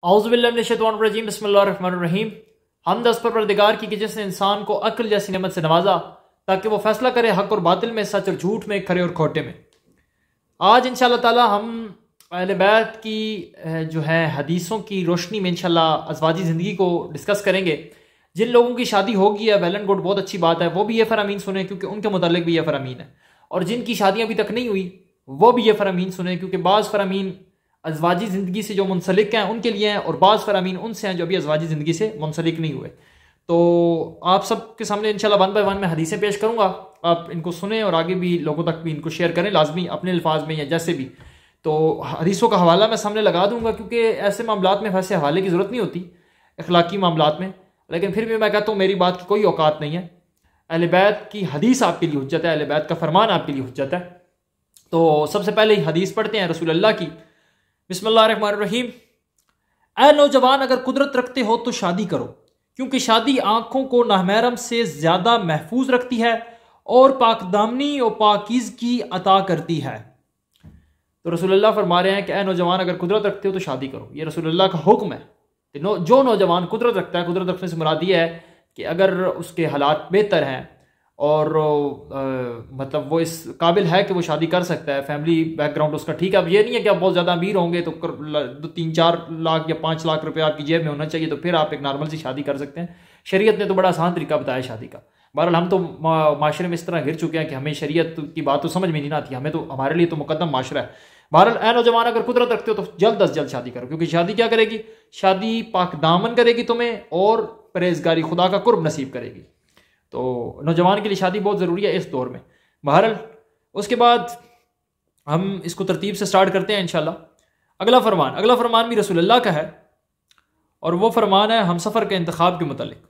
औज़ुबिल्लाहि बिस्मिल्लाहिर्रहमानिर्रहीम। हमद अस पर परदिगार की कि जिसने इंसान को अक्ल जैसी नेमत से नवाजा ताकि वो फैसला करे हक और बातिल में, सच और झूठ में, खरे और खोटे में। आज इंशाअल्लाह ताला हम अहले बैत की जो है हदीसों की रोशनी में इंशाअल्लाह अज़वाजी ज़िंदगी को डिस्कस करेंगे। जिन लोगों की शादी होगी है वेल एंड गुड, बहुत अच्छी बात है, वो भी ये फरामीन सुने क्योंकि उनके मुतालिक भी ये फरामीन है। और जिनकी शादियाँ अभी तक नहीं हुई वो भी ये फरामीन सुने क्योंकि बाज़ फरामीन अज़वाजी ज़िंदगी से जो मुंसलिक हैं उनके लिए हैं और बाज़ फरामीन उनसे हैं जो अभी अज़वाजी ज़िंदगी से मुंसलिक नहीं हुए। तो आप सब के सामने इंशाल्लाह 1 बाय 1 में हदीसें पेश करूँगा, आप इनको सुने और आगे भी लोगों तक भी इनको शेयर करें लाजमी अपने अल्फाज में या जैसे भी। तो हदीसों का हवाला मैं सामने लगा दूंगा क्योंकि ऐसे मामलात में वैसे हवाले की ज़रूरत नहीं होती अखलाकी मामलात में, लेकिन फिर भी मैं कहता हूँ मेरी बात की कोई औकात नहीं है। अहले बैत की हदीस आपके लिए हुज्जत है, अहले बैत का फरमान आपके लिए हुज्जत है। तो सबसे पहले हदीस पढ़ते हैं रसूल अल्लाह की। बिस्मिल्लाहिर्रहमानिर्रहीम। ऐ नौजवान, अगर कुदरत रखते हो तो शादी करो, क्योंकि शादी आंखों को नामहरम से ज्यादा महफूज रखती है और पाकदामनी और पाकीज़गी अता करती है। तो रसूलुल्लाह फरमा रहे हैं कि ऐ नौजवान, अगर कुदरत रखते हो तो शादी करो। ये रसूलुल्लाह का हुक्म है। जो नौजवान कुदरत रखता है, कुदरत रखने से मुराद ये है कि अगर उसके हालात बेहतर हैं और मतलब वो इस काबिल है कि वो शादी कर सकता है, फैमिली बैकग्राउंड उसका ठीक है। अब ये नहीं है कि आप बहुत ज़्यादा अमीर होंगे तो 3-4 लाख या 5 लाख रुपए आपकी जेब में होना चाहिए तो फिर आप एक नॉर्मल सी शादी कर सकते हैं। शरीयत ने तो बड़ा आसान तरीका बताया शादी का। बहरहाल हम तो माशरे में इस तरह घिर चुके हैं कि हमें शरीयत की बात तो समझ में नहीं आती, हमें तो हमारे लिए तो मुकद्दम माशरा है। बहरहाल ऐ नौजवान, अगर कुदरत रखते हो तो जल्द अज जल्द शादी करो, क्योंकि शादी क्या करेगी? शादी पाक दामन करेगी तुम्हें और परहेजगारी, खुदा का कुर्ब नसीब करेगी। तो नौजवान के लिए शादी बहुत ज़रूरी है इस दौर में। बहरहाल उसके बाद हम इसको तरतीब से स्टार्ट करते हैं इंशाल्लाह। अगला फरमान भी रसूलुल्लाह का है और वो फरमान है हमसफ़र के इंतखाब के मुतालिक।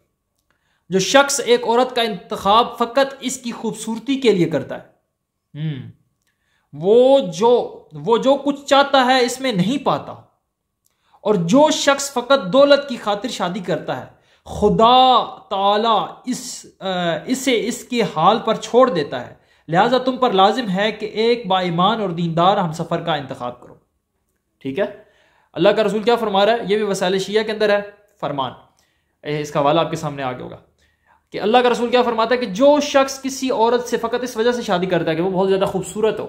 जो शख्स एक औरत का इंतखाब फ़कत इसकी खूबसूरती के लिए करता है, वो जो कुछ चाहता है इसमें नहीं पाता, और जो शख्स फ़कत दौलत की खातिर शादी करता है खुदा ताला इसे इसके हाल पर छोड़ देता है। लिहाजा तुम पर लाजिम है कि एक बाईमान और दीनदार हमसफ़र का इंतखाब करो। ठीक है, अल्लाह का रसूल क्या फरमा रहा है? ये भी वसाइल शिया के अंदर है फरमान, इसका हवाला आपके सामने आ गया होगा कि अल्लाह का रसूल क्या फरमाता है कि जो शख्स किसी औरत से फ़कत इस वजह से शादी करता है कि वो बहुत ज़्यादा खूबसूरत हो,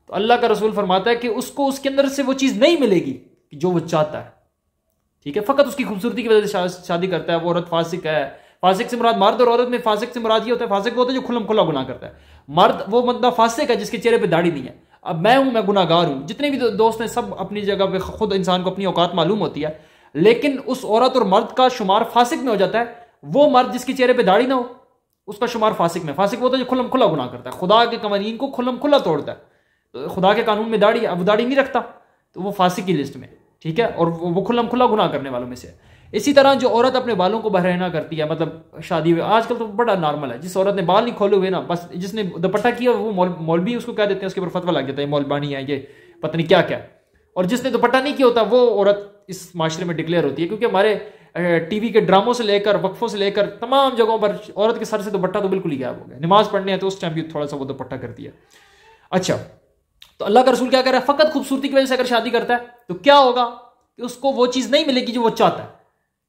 तो अल्लाह का रसूल फरमाता है कि उसको उसके अंदर से वो चीज़ नहीं मिलेगी जो वो चाहता है। ठीक है, फ़कत उसकी खूबसूरती की वजह से शादी करता है, वो औरत फासिक है। फासिक से मुराद मर्द और औरत में फासिक से मुराद ये होता है, फासिक वो होता है जो खुल्लम खुल्ला गुनाह करता है। मर्द वो बंदा फासिक है जिसके चेहरे पे दाढ़ी नहीं है। अब मैं गुनाहगार हूँ, जितने भी दोस्त हैं सब अपनी जगह पे, खुद इंसान को अपनी औकात मालूम होती है, लेकिन उस औरत और मर्द का शुमार फासिक में हो जाता है। वो मर्द जिसके चेहरे पर दाढ़ी ना हो उसका शुमार फासिक में। फासिक वो होता है जो खुल्लम खुल्ला गुनाह करता है, खुदा के कवानीन को खुल्लम खुल्ला तोड़ता है। तो खुदा के कानून में दाढ़ी, अब दाढ़ी नहीं रखता तो वो फासिक की लिस्ट में, ठीक है, और वो खुल्लम खुल्ला गुनाह करने वालों में से। इसी तरह जो औरत अपने बालों को बहराना करती है, मतलब शादी में आजकल तो बड़ा नॉर्मल है, जिस औरत ने बाल नहीं खोले हुए ना, बस जिसने दुपट्टा किया वो मौलवी उसको कह देते हैं, उसके ऊपर फतवा लग जाता है मौलबानी है, ये पता नहीं क्या क्या। और जिसने दुपट्टा नहीं किया होता वो औरत इस माशरे में डिक्लेयर होती है, क्योंकि हमारे टीवी के ड्रामों से लेकर वक्फों से लेकर तमाम जगहों पर औरत के सर से दुपट्टा तो बिल्कुल ही गायब हो गया। नमाज पढ़ने है तो उस टाइम भी थोड़ा सा वो दुपट्टा करती है। अच्छा, तो अल्लाह का रसूल क्या कह रहा है? फ़कत खूबसूरती की वजह से अगर शादी करता है तो क्या होगा कि उसको वो चीज़ नहीं मिलेगी जो वो चाहता है।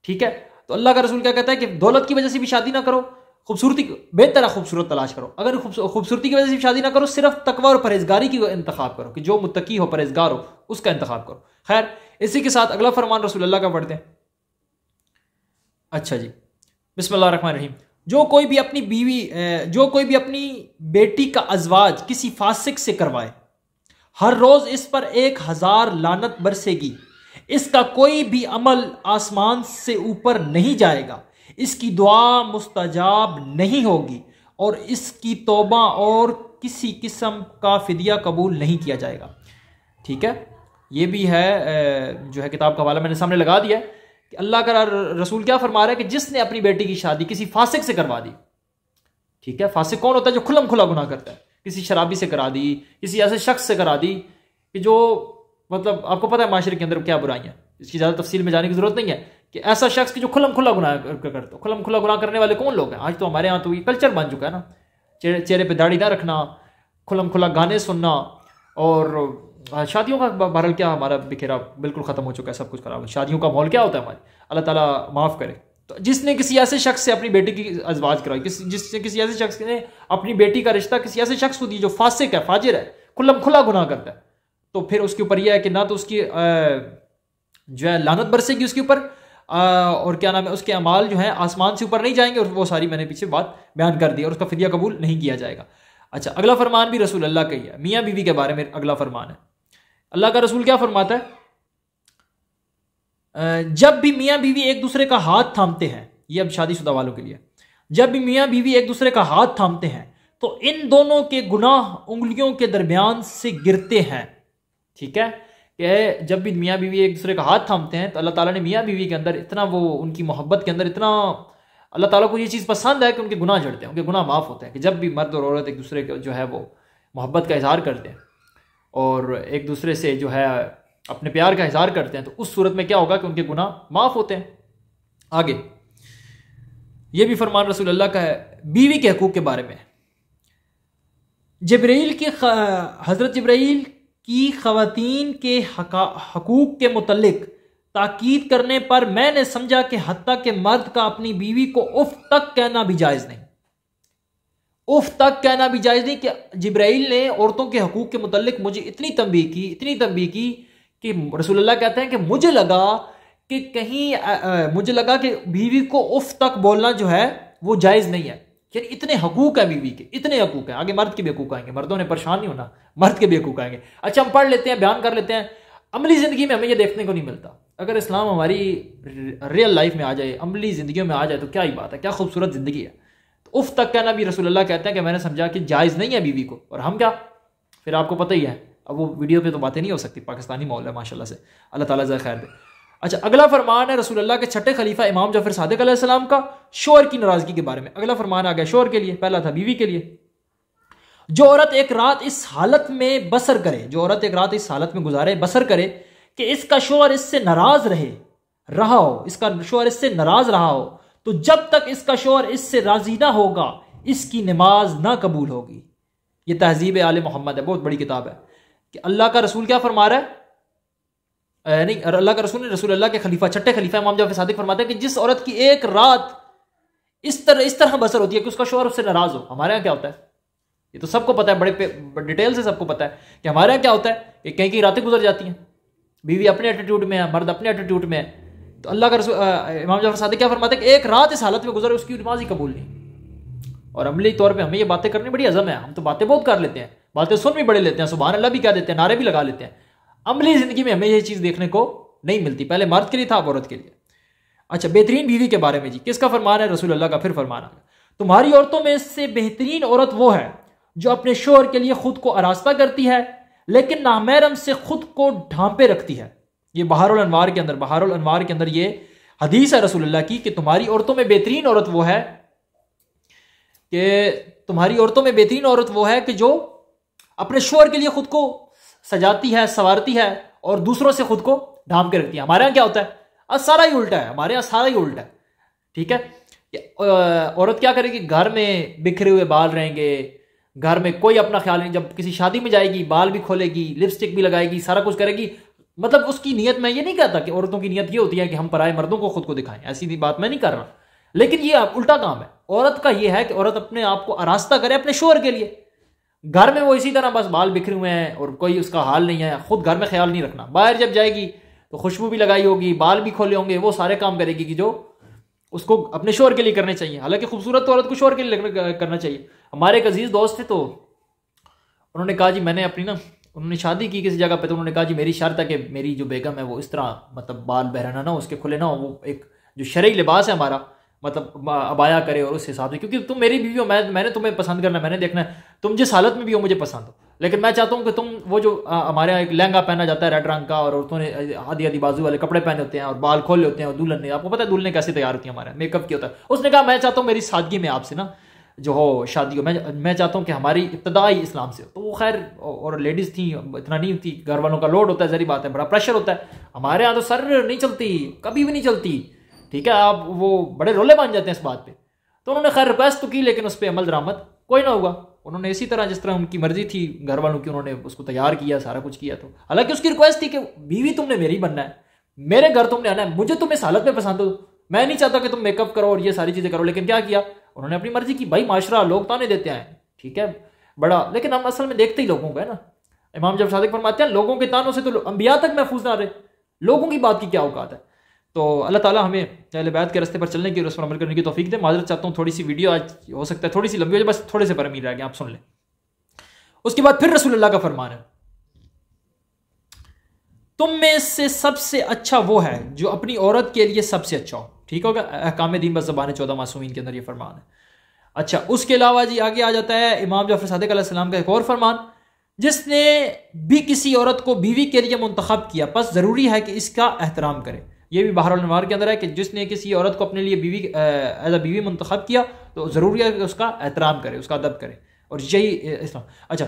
ठीक है, तो अल्लाह का रसूल क्या कहता है कि दौलत की वजह से भी शादी ना करो, खूबसूरती बेहतर है खूबसूरत तलाश करो। अगर खूबसूरती की वजह से भी शादी ना करो, सिर्फ तकवा और परहेजगारी की इंतखाब करो कि जो मुत्तकी हो, परहेजगार हो, उसका इंतखाब करो। खैर, इसी के साथ अगला फरमान रसूलुल्लाह का पढ़ते हैं। अच्छा जी, बिस्मिल्लाहिर्रहमानिर्रहीम। जो कोई भी अपनी बेटी का अज़वाज किसी फासिक से करवाए, हर रोज इस पर 1000 लानत बरसेगी। इसका कोई भी अमल आसमान से ऊपर नहीं जाएगा, इसकी दुआ मुस्तजाब नहीं होगी और इसकी तौबा और किसी किस्म का फिदिया कबूल नहीं किया जाएगा। ठीक है, ये भी है जो है किताब का हवाला मैंने सामने लगा दिया है कि अल्लाह का रसूल क्या फरमा रहा है कि जिसने अपनी बेटी की शादी किसी फासिक से करवा दी। ठीक है, फासिक कौन होता है? जो खुल्लम खुल्ला गुनाह करता है। किसी शराबी से करा दी, किसी ऐसे शख्स से करा दी कि जो मतलब आपको पता है माशरे के अंदर क्या बुराइयां, इसकी ज़्यादा तफसील में जाने की जरूरत नहीं है कि ऐसा शख्स की जो खुल्लम खुल्ला गुनाह करता है। खुल्लम खुल्ला गुनाह करने वाले कौन लोग हैं? आज तो हमारे यहाँ तो ये कल्चर बन चुका है ना, चेहरे पे दाढ़ी ना रखना, खुल्लम खुल्ला गाने सुनना और शादियों का बहरहाल क्या हमारा बिखेरा बिल्कुल ख़त्म हो चुका है, सब कुछ खराब है। शादियों का माहौल क्या होता है हमारे, अल्लाह ताला माफ़ करे। तो जिसने किसी ऐसे शख्स से अपनी बेटी की अज़वाज कराई, जिसने किसी ऐसे शख्स ने अपनी बेटी का रिश्ता किसी ऐसे शख्स को दी जो फासिक है, फाजिर है, खुल्लम खुला गुनाह करता है, तो फिर उसके ऊपर यह है कि ना तो उसकी जो है लानत बरसेगी उसके ऊपर, और क्या नाम है, उसके अमाल जो है आसमान से ऊपर नहीं जाएंगे, और वो सारी मैंने पीछे बात बयान कर दी, और उसका फिदिया कबूल नहीं किया जाएगा। अच्छा, अगला फरमान भी रसूल अल्लाह का ही है, मियाँ बीवी के बारे में अगला फरमान है। अल्लाह का रसूल क्या फरमाता है, जब भी मियाँ बीवी एक दूसरे का हाथ थामते हैं, ये अब शादीशुदा वालों के लिए, जब भी मियाँ बीवी एक दूसरे का हाथ थामते हैं तो इन दोनों के गुनाह उंगलियों के दरमियान से गिरते हैं। ठीक है, कि जब भी मियाँ बीवी एक दूसरे का हाथ थामते हैं तो अल्लाह ताला ने मियाँ बीवी के अंदर इतना, वो उनकी मोहब्बत के अंदर इतना अल्लाह ताला को ये चीज़ पसंद है कि उनके गुनाह झड़ते हैं, उनके गुनाह माफ़ होते हैं। कि जब भी मर्द और औरत एक दूसरे के जो है वो मोहब्बत का इजहार करते हैं और एक दूसरे से जो है अपने प्यार का इजहार करते हैं, तो उस सूरत में क्या होगा कि उनके गुनाह माफ़ होते हैं। आगे ये भी फरमान रसूल अल्लाह का है बीवी के हकूक़ के बारे में। हज़रत जिब्राइल की ख़वातीन के हकूक़ के मुतल्लिक ताकीद करने पर मैंने समझा कि हत्ता के मर्द का अपनी बीवी को उफ तक कहना भी जायज़ नहीं, उफ तक कहना भी जायज़ नहीं। कि जिब्राइल ने औरतों के हकूक़ के मुतल्लिक मुझे इतनी तंबीह की कि रसूलुल्लाह कहते हैं कि मुझे लगा कि बीवी को उफ तक बोलना जो है वो जायज़ नहीं है। यानी इतने हकूक़ हैं बीवी के, इतने हकूक़ हैं। आगे मर्द के भी हकूक़ आएंगे, मर्दों ने परेशान नहीं होना, मर्द के भी हकूक़ आएंगे। अच्छा, हम पढ़ लेते हैं, बयान कर लेते हैं। अमली ज़िंदगी में हमें ये देखने को नहीं मिलता। अगर इस्लाम हमारी रियल लाइफ में आ जाए, अमली ज़िंदगी में आ जाए, तो क्या ही बात है, क्या खूबसूरत ज़िंदगी है। तो उफ तक कहना भी रसूलुल्लाह कहते हैं कि मैंने समझा कि जायज़ नहीं है बीवी को। और हम क्या, फिर आपको पता ही है, अब वो वीडियो पे तो बातें नहीं हो सकती, पाकिस्तानी माहौल है माशाल्लाह से, अल्लाह ताला ज़रा खैर दे। अच्छा, अगला फरमान है रसूलुल्लाह के छठे खलीफा इमाम जाफर सादिक अलैहिस्सलाम का शोहर की नाराज़गी के बारे में। अगला फरमान आ गया शोहर के लिए, पहला था बीवी के लिए। जो औरत एक रात इस हालत में बसर करे, जो औरत एक रात इस हालत में गुजारे, बसर करे कि इसका शोहर इससे नाराज रहा हो, इसका शोहर इससे नाराज रहा हो, तो जब तक इसका शोहर इससे राजी ना होगा इसकी नमाज ना कबूल होगी। ये तहजीब आले मोहम्मद है, बहुत बड़ी किताब है। कि अल्लाह का रसूल क्या फरमा रहा है, नहीं, अल्लाह का रसूल ने, रसूल अल्लाह के खलीफा, छठे खलीफा इमाम जाफर सादिक फरमाते हैं कि जिस औरत की एक रात इस तरह बसर होती है कि उसका शोहर उससे नाराज हो। हमारे यहाँ क्या होता है, ये तो सबको पता है, बड़े डिटेल से सबको पता है कि हमारे यहाँ क्या होता है कि कहीं की रातें गुजर जाती हैं, बीवी अपने एटीट्यूड में है, मर्द अपने एटीट्यूड में है, तो अल्लाह का रसूल इमाम जाफर सादिक क्या फरमाते हैं कि एक रात इस हालत में गुजरे उसकी नमाज ही कबूल नहीं। और अमली तौर पर हमें ये बातें करनी बड़ी अज़म है, हम तो बातें बहुत कर लेते हैं, बातें सुन भी बड़े लेते हैं, सुभान अल्लाह भी कह देते हैं, नारे भी लगा लेते हैं। अमली जिंदगी में हमें यह चीज़ देखने को नहीं मिलती। पहले मर्द के लिए था, अब औरत के लिए। अच्छा, बेहतरीन बीवी के बारे में जी, किसका फरमान है, रसूल अल्लाह का फिर फरमान है, तुम्हारी औरतों में से बेहतरीन औरत वो है जो अपने शोहर के लिए खुद को आरास्ता करती है लेकिन नामहरम से खुद को ढांपे रखती है। ये बहारुल अनवार के अंदर ये हदीस है रसूलुल्लाह की कि तुम्हारी औरतों में बेहतरीन औरत वो है कि जो अपने शोहर के लिए खुद को सजाती है, संवारती है और दूसरों से खुद को ढांप के रखती है। हमारे यहाँ क्या होता है, सारा ही उल्टा है, हमारे यहाँ सारा ही उल्टा है। ठीक है, औरत क्या करेगी, घर में बिखरे हुए बाल रहेंगे, घर में कोई अपना ख्याल नहीं, जब किसी शादी में जाएगी बाल भी खोलेगी, लिपस्टिक भी लगाएगी, सारा कुछ करेगी। मतलब उसकी नीयत, मैं ये नहीं कहता कि औरतों की नीयत ये होती है कि हम पराए मर्दों को खुद को दिखाएं, ऐसी भी बात मैं नहीं कर रहा, लेकिन ये उल्टा काम है। औरत का ये है कि औरत अपने आप को आरास्ता करे अपने शोहर के लिए। घर में वो इसी तरह बस बाल बिखरे हुए हैं और कोई उसका हाल नहीं है, खुद घर में ख्याल नहीं रखना। बाहर जब जाएगी तो खुशबू भी लगाई होगी, बाल भी खोले होंगे, वो सारे काम करेगी कि जो उसको अपने शोहर के लिए करने चाहिए। हालांकि खूबसूरत तो औरत को शोहर के लिए करना चाहिए। हमारे एक अजीज दोस्त थे, तो उन्होंने कहा जी मैंने अपनी उन्होंने शादी की किसी जगह पे, तो उन्होंने कहा जी मेरी शर्त है कि मेरी जो बेगम है वो इस तरह मतलब बाल बहराना ना, उसके खुले ना हो, वो एक जो शरई लिबास है हमारा मतलब अबाया करे और उस हिसाब से, क्योंकि तुम मेरी बीवी हो, मैंने तुम्हें पसंद करना, मैंने देखना है तुम जिस हालत में भी हो मुझे पसंद हो। लेकिन मैं चाहता हूँ कि तुम वो जो हमारे यहाँ एक लहंगा पहना जाता है रेड रंग का, और औरतों ने आधी आधी बाजू वाले कपड़े पहने होते हैं और बाल खोले होते हैं, और दुल्हन ने, आपको पता है दुल्हन कैसे तैयार होती है, हमारे मेकअप किया होता है। उसने कहा मैं चाहता हूँ मेरी सादगी में आपसे ना जो हो शादी हो, मैं चाहता हूँ कि हमारी इब्तदाई इस्लाम से हो। तो वो खैर, और लेडीज़ थी, इतना नहीं थी, घर वालों का लोड होता है, जरी बात है, बड़ा प्रेशर होता है। हमारे यहाँ तो सर नहीं चलती, कभी भी नहीं चलती। ठीक है, आप वो बड़े रोले बन जाते हैं इस बात पे। तो उन्होंने खैर रिक्वेस्ट तो की, लेकिन उस पर अमल दरामद कोई ना हुआ। उन्होंने इसी तरह जिस तरह उनकी मर्जी थी घर वालों की, उन्होंने उसको तैयार किया, सारा कुछ किया। तो हालांकि उसकी रिक्वेस्ट थी कि बीवी तुमने मेरी बनना है, मेरे घर तुमने आना है, मुझे तुम इस हालत में पसंद हो, मैं नहीं चाहता कि तुम मेकअप करो और ये सारी चीजें करो। लेकिन क्या किया उन्होंने, अपनी मर्जी की। भाई माशरा, लोग ताने देते हैं, ठीक है बड़ा, लेकिन हम असल में देखते ही लोगों को है ना। इमाम जब सादिक फरमाते हैं लोगों के तानों से तो अंबिया तक महफूज ना रहे, लोगों की बात की क्या औकात है। तो अल्लाह ताला हमें अहले बैत के रास्ते पर चलने की और उस पर अमल करने की तौफीक दे। माजरत चाहता हूँ, थोड़ी सी वीडियो आज हो सकता है थोड़ी सी लंबी हो जाए, बस थोड़े से पर रह गया, आप सुन लें। उसके बाद फिर रसूलुल्लाह का फरमान है, तुम में से सबसे अच्छा वो है जो अपनी औरत के लिए सबसे अच्छा हो। ठीक होगा, अहकाम दीन बस ज़बान 14 मासूमीन के अंदर ये फरमान है। अच्छा, उसके अलावा जी आगे आ जाता है इमाम जाफर सादिक अलैहिस्सलाम का एक और फरमान, जिसने भी किसी औरत को बीवी के लिए मुंतखब किया बस ज़रूरी है कि इसका एहतराम करे। ये भी बहरुल अनवार के अंदर है कि जिसने किसी औरत को अपने लिए बीवी एज अ बीवी मुंतखब किया तो ज़रूरी है कि उसका एहतराम करे, उसका अदब करे, और यही इस्लाम। अच्छा,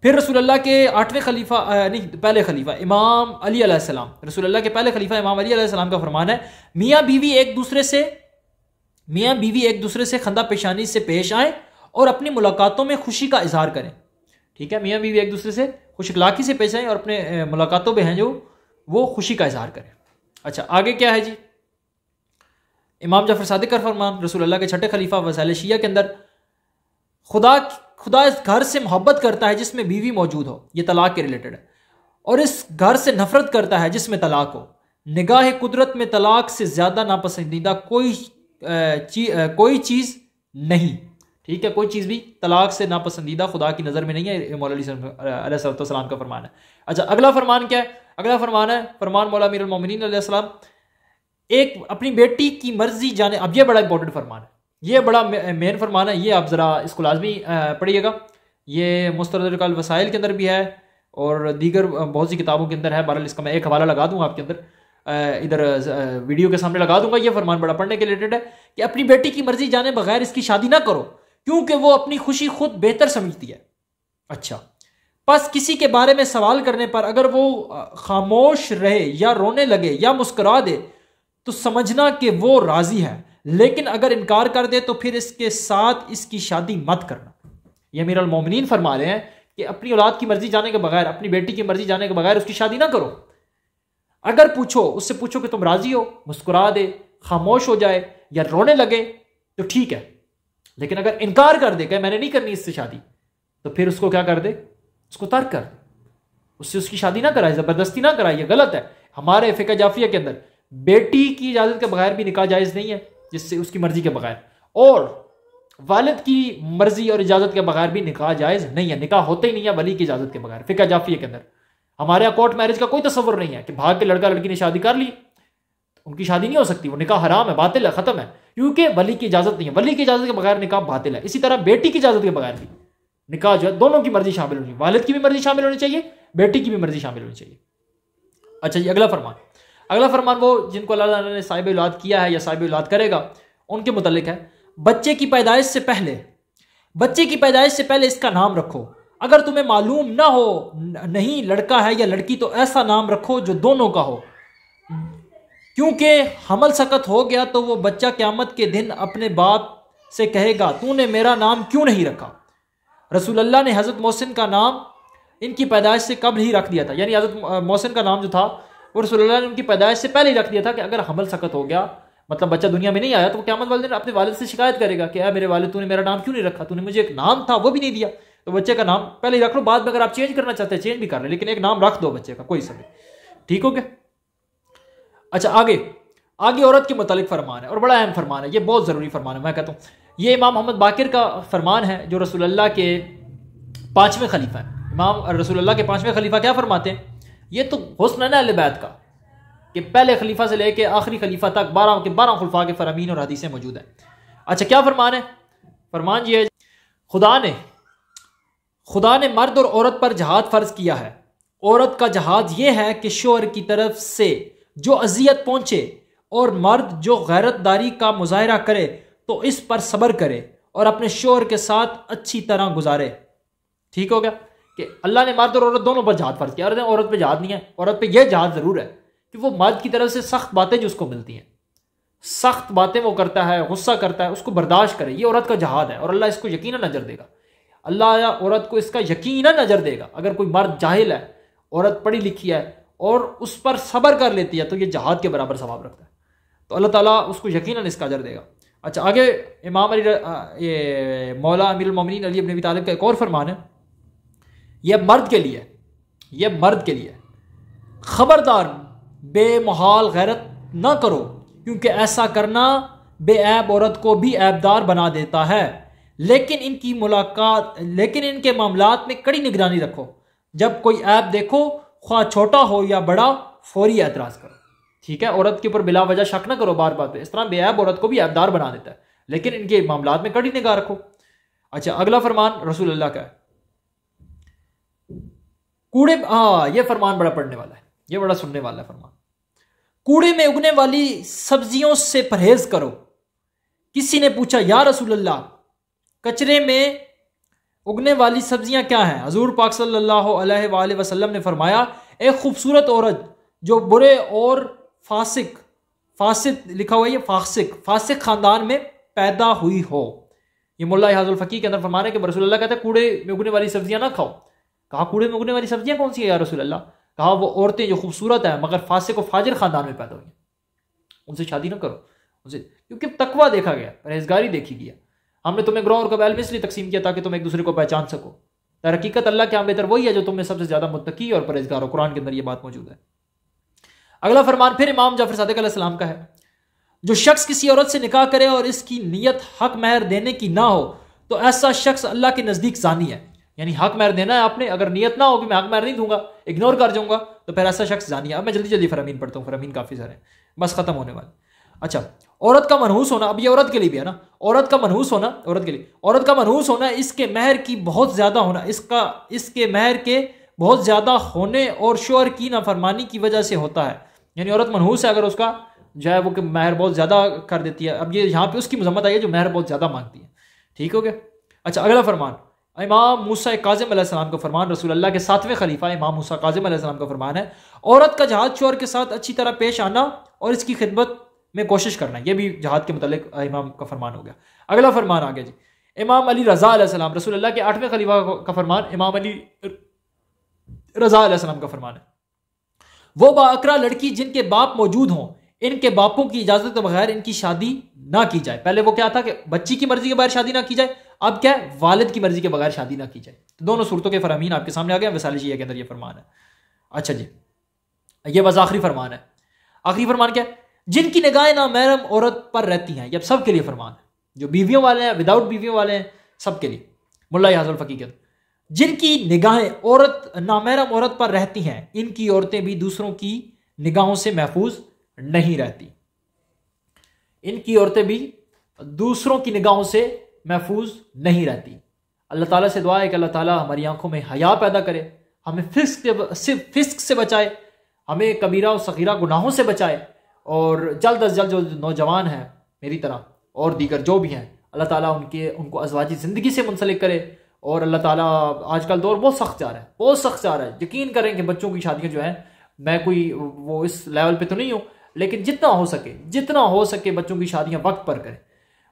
फिर रसूलुल्लाह के 8वें खलीफा नहीं, पहले खलीफा इमाम अली अलैहिस्सलाम, रसूलुल्लाह के पहले खलीफा इमाम अली अलैहिस्सलाम का फरमान है, मियाँ बीवी एक दूसरे से खंदा पेशानी से पेश आए और अपनी मुलाकातों में खुशी का इजहार करें। ठीक है, मियाँ बीवी एक दूसरे से खुश अखलाकी से पेश आए और अपने मुलाकातों में हैं जो वो खुशी का इजहार करें। अच्छा, आगे क्या है जी, इमाम जाफर सादिक का फरमान, रसूलुल्लाह के 6ठे खलीफा वसाइल शिया के अंदर, खुदा इस घर से मोहब्बत करता है जिसमें बीवी मौजूद हो, ये तलाक के रिलेटेड है, और इस घर से नफरत करता है जिसमें तलाक हो। निगाह कुदरत में तलाक से ज्यादा नापसंदीदा कोई चीज नहीं। ठीक है, कोई चीज भी तलाक से नापसंदीदा खुदा की नजर में नहीं है, मौला अलैहिस्सलाम का फरमान है। अच्छा, अगला फरमान क्या है? अगला फरमान है फरमान मौला अमीरुल मोमिनीन अलैहिस्सलाम, एक अपनी बेटी की मर्जी जाने। अब ये बड़ा इंपॉर्टेंट फरमान है, ये बड़ा मेन फरमान है, ये आप ज़रा इसको लाजमी पढ़िएगा। ये मुस्तदरकुल वसाइल के अंदर भी है और दीगर बहुत सी किताबों के अंदर है। बहरहाल इसका मैं एक हवाला लगा दूंगा आपके अंदर, इधर वीडियो के सामने लगा दूंगा। ये फरमान बड़ा पढ़ने के रिलेटेड है कि अपनी बेटी की मर्जी जाने बगैर इसकी शादी ना करो, क्योंकि वो अपनी खुशी खुद बेहतर समझती है। अच्छा, बस किसी के बारे में सवाल करने पर अगर वो खामोश रहे या रोने लगे या मुस्कुरा दे तो समझना कि वो राजी है, लेकिन अगर इनकार कर दे तो फिर इसके साथ इसकी शादी मत करना। ये अमीरुल मोमिनीन फरमा रहे हैं कि अपनी औलाद की मर्जी जाने के बगैर, अपनी बेटी की मर्जी जाने के बगैर उसकी शादी ना करो। अगर उससे पूछो कि तुम राजी हो, मुस्कुरा दे, खामोश हो जाए या रोने लगे तो ठीक है, लेकिन अगर इनकार कर दे कि मैंने नहीं करनी इससे शादी, तो फिर उसको क्या कर दे, उसको तर्क कर दे, उससे उसकी शादी ना कराए, जबरदस्ती ना कराए, ये गलत है। हमारे फिक़ह जाफिया के अंदर बेटी की इजाजत के बगैर भी निकाह जायज नहीं है, जिससे उसकी मर्जी के बगैर, और वालिद की मर्जी और इजाजत के बगैर भी निकाह जायज नहीं है। निकाह होते ही नहीं है वली की इजाजत के बगैर। फिक़ह जाफिया के अंदर हमारे यहाँ कोर्ट मैरिज का कोई तस्वर नहीं है कि भाग के लड़का लड़की ने शादी कर ली, उनकी शादी नहीं हो सकती, वो निकाह हराम है, बातिल है, खत्म है, क्योंकि वली की इजाजत नहीं है। वली की इजाजत के बगैर निकाह बातिल है। इसी तरह बेटी की इजाजत के बगैर भी निकाह जो है, दोनों की मर्जी शामिल होनी चाहिए, वालिद की भी मर्जी शामिल होनी चाहिए, बेटी की भी मर्जी शामिल होनी चाहिए। अच्छा जी, अगला फरमान वो जिनको अल्लाह ताला ने साहिब औलाद किया है या साहिब औलाद करेगा उनके मुतल्लिक है, बच्चे की पैदाइश से पहले इसका नाम रखो। अगर तुम्हें मालूम ना हो नहीं लड़का है या लड़की, तो ऐसा नाम रखो जो दोनों का हो, क्योंकि हमल सकत हो गया तो वो बच्चा क़यामत के दिन अपने बाप से कहेगा तूने मेरा नाम क्यों नहीं रखा। रसूलुल्लाह ने हज़रत मोहसिन का नाम इनकी पैदाइश से कब्ल ही रख दिया था, यानी हज़रत मोहसिन का नाम जो था वो रसूलुल्लाह ने उनकी पैदाइश से पहले ही रख दिया था कि अगर हमल सकत हो गया, मतलब बच्चा दुनिया में नहीं आया, तो वो क़यामत वाले दिन अपने वालिद से शिकायत करेगा कि मेरे वालिद तूने मेरा नाम क्यों नहीं रखा, तूने मुझे एक नाम था वो भी नहीं दिया। तो बच्चे का नाम पहले ही रख लो, बाद में अगर आप चेंज करना चाहते हैं चेंज भी कर ले, लेकिन एक नाम रख दो बच्चे का, कोई समय। ठीक हो गया? अच्छा, आगे औरत के मुतालिक फरमान है और बड़ा अहम फरमान है, ये बहुत ज़रूरी फरमान है। मैं कहता हूँ ये इमाम मोहम्मद बाकिर का फरमान है जो रसूलुल्लाह के 5वें खलीफा है। इमाम रसूलुल्लाह के 5वें खलीफा क्या फरमाते हैं? ये तो हुस्न है ना अहले बैत का कि पहले खलीफा से लेके आखिरी खलीफा तक 12 खुलफा के फरामीन और हदीसें मौजूद हैं। अच्छा, क्या फरमान है? फरमान ये है, खुदा ने मर्द और औरत पर जहाद फर्ज किया है। औरत का जहाद यह है कि शोहर की तरफ से जो अजियत पहुंचे और मर्द जो गैरतदारी का मुजाहरा करे तो इस पर सब्र करे और अपने शोहर के साथ अच्छी तरह गुजारे। ठीक हो गया कि अल्लाह ने मर्द और औरत दोनों पर जहाद फर्ज किया। औरत पे जहाद नहीं है, औरत पे यह जहाद जरूर है कि वो मर्द की तरफ से सख्त बातें जो उसको मिलती हैं, सख्त बातें वो करता है, गुस्सा करता है, उसको बर्दाश्त करे। ये औरत का जहाद है और अल्लाह इसको यकीनन अजर देगा। अल्लाह औरत को इसका यकीनन अजर देगा। अगर कोई मर्द जाहिल है, औरत पढ़ी लिखी है और उस पर सब्र कर लेती है तो ये जहाद के बराबर सवाब रखता है, तो अल्लाह ताला उसको यकीनन इसका अजर देगा। अच्छा, आगे इमाम अली ये मौला अमीरुल मोमिनीन अली इब्न अबी तालिब का एक और फरमान है, यह मर्द के लिए, यह मर्द के लिए, खबरदार बेमहाल गैरत ना करो, क्योंकि ऐसा करना बेऐब औरत को भी ऐबदार बना देता है। लेकिन इनके मामलात में कड़ी निगरानी रखो। जब कोई ऐब देखो, ख्वाह छोटा हो या बड़ा, फौरी एतराज करो। ठीक है, औरत के ऊपर बिला वजह शक ना करो बार बार, इस तरह बेऐब औरत को भी ऐबदार बना देता है, लेकिन इनके मामलात में कड़ी निगाह रखो। अच्छा, अगला फरमान रसूल अल्लाह का है, कूड़े, ये फरमान बड़ा पढ़ने वाला है, ये बड़ा सुनने वाला है फरमान। कूड़े में उगने वाली सब्जियों से परहेज करो। किसी ने पूछा, या रसूल अल्लाह, कचरे में उगने वाली सब्जियां क्या हैं? हजूर पाक सल्लल्लाहु अलैहि वसल्लम ने फरमाया, एक खूबसूरत औरत जो बुरे और फासिक लिखा हुआ है, फासिक खानदान में पैदा हुई हो। ये मुल्ला इहाजुल फकीह के अंदर फरमा रहे कि रसूल अल्लाह कहते हैं कूड़े में उगने वाली सब्जियां ना खाओ। कहा, कूड़े में उगने वाली सब्जियां कौन सी है या रसूल अल्लाह? कहा, वो औरतें जो खूबसूरत है मगर फासिक और फाजिर खानदान में पैदा हुई, उनसे शादी ना करो, उनसे, क्योंकि तकवा देखा गया, परहेजगारी देखी गया। हमने तुम्हें ग्रोह और कबाइल में इसलिए तकसीम किया ताकि तुम एक दूसरे को पहचान सको। हकीकत अल्लाह के यहाँ बेहतर वही है जो तुम्हें सबसे ज्यादा मुत्तकी और परहेजगार हो। कुरान के अंदर यह बात मौजूद है। अगला फरमान फिर इमाम जाफर सादिक अलैहिस्सलाम का है, जो शख्स किसी औरत से निकाह करे और इसकी नीयत हक महर देने की ना हो तो ऐसा शख्स अल्लाह के नजदीक जानी है। यानी हक महर देना है आपने, अगर नीयत ना हो कि मैं हक महर नहीं दूंगा, इग्नोर कर जाऊंगा, तो फिर ऐसा शख्स जानी है। अब मैं जल्दी जल्दी फरमीन पढ़ता हूँ, फरमीन काफी सारे बस खत्म होने वाले। अच्छा, औरत का मनहूस होना, अब ये औरत के लिए भी है ना, औरत का मनहूस होना, औरत के लिए, औरत का मनहूस होना इसके महर की बहुत ज्यादा होना, इसके महर के बहुत ज्यादा होने और शोहर की नाफरमानी की वजह से होता है। यानी औरत मनहूस है अगर उसका जो है वो कि महर बहुत ज्यादा कर देती है। अब ये यहाँ पे उसकी मजम्मत आई है जो महर बहुत ज्यादा मांगती है। ठीक हो गया। अच्छा, अगला फरमान इमाम मूसा काज़िम अलैहिस्सलाम का फरमान, रसूल अल्लाह के 7वें खलीफा इमाम मूसा काज़िम अलैहिस्सलाम का फरमान है, औरत का जहाद शोहर के साथ अच्छी तरह पेश आना और इसकी खिदमत में कोशिश करना। यह भी जहाद के मुतालिक इमाम का फरमान हो गया। अगला फरमान आ गया जी, इमाम अली रज़ा अलैहिस्सलाम, रसूल अल्लाह के 8वें खलीफा का फरमान, इमाम अली रज़ा अलैहिस्सलाम का फरमान है, वो बाअकरा लड़की जिनके बाप मौजूद हों, इनके बापों की इजाजत के बगैर इनकी शादी ना की जाए। पहले वो क्या था कि बच्ची की मर्जी के बगैर शादी ना की जाए, अब क्या है, वालिद की मर्जी के बगैर शादी ना की जाए। तो दोनों सूरतों के फरमीन आपके सामने आ गए, वसाइल शिया के अंदर ये फरमान है। अच्छा जी, ये बस आखिरी फरमान है। आखिरी फरमान क्या है, जिनकी निगाहें नामहरम औरत पर रहती हैं। ये सब के लिए फरमान है, जो बीवियों वाले हैं, विदाउट बीवियों वाले हैं, सब के लिए। मुल्ला इहाजुल फकीह के, जिनकी निगाहें औरत नामहरम औरत पर रहती हैं, इनकी औरतें भी दूसरों की निगाहों से महफूज नहीं रहती। इनकी औरतें भी दूसरों की निगाहों से महफूज नहीं रहती। अल्लाह ताला से दुआ है कि अल्लाह ताला हमारी आंखों में हया पैदा करे, हमें फिस्क से बचाए, हमें कबीरा और सगीरा गुनाहों से बचाए, और जल्द अज जल्द जो नौजवान हैं मेरी तरह और दीगर जो भी हैं, अल्लाह ताला उनको अज़वाजी ज़िंदगी से मुंसलिक करे। और अल्लाह ताला, आजकल दौर बहुत सख्त जा रहा है, बहुत सख्त जा रहा है। यकीन करें कि बच्चों की शादियाँ जो हैं, मैं कोई वो इस लेवल पे तो नहीं हूँ, लेकिन जितना हो सके बच्चों की शादियाँ वक्त पर करें।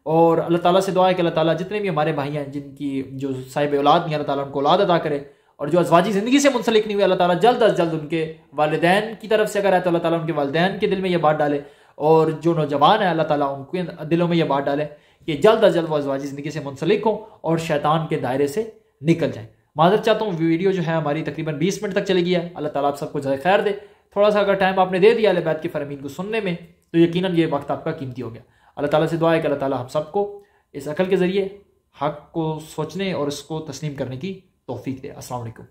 और अल्लाह ताला से दुआ है कि अल्लाह ताला जितने भी हमारे भाई हैं जिनकी जो साहिब औलाद नहीं, अल्लाह ताला उनको औलाद अता करे, और जो अज़वाजी ज़िंदगी से मुंसलिक नहीं हुए, अल्लाह ताला जल्द अज जल्द उनके वालिदैन की तरफ से अगर है तो अल्लाह ताला उनके वालिदैन के दिल में यह बात डाले, और जो नौजवान है अल्लाह ताला उनके दिलों में यह बात डाले कि जल्द अज जल्द वो अज़वाजी ज़िंदगी से मुंसलिक हों और शैतान के दायरे से निकल जाए। माज़रत चाहता हूँ, वीडियो जो है हमारी तकरीबन 20 मिनट तक चली गई है। अल्लाह ताला आप सबको जज़ाए खैर दे। थोड़ा सा अगर टाइम आपने दे दिया अहले बैत के फरमीन को सुनने में, तो यकीनन ये वक्त आपका कीमती हो गया। अल्लाह ताला से दुआ है कि अल्लाह ताला हम सबको इस अकल के ज़रिए हक़ को सोचने और इसको तस्लीम करने की तौफीक दे। अस्सलाम वालेकुम।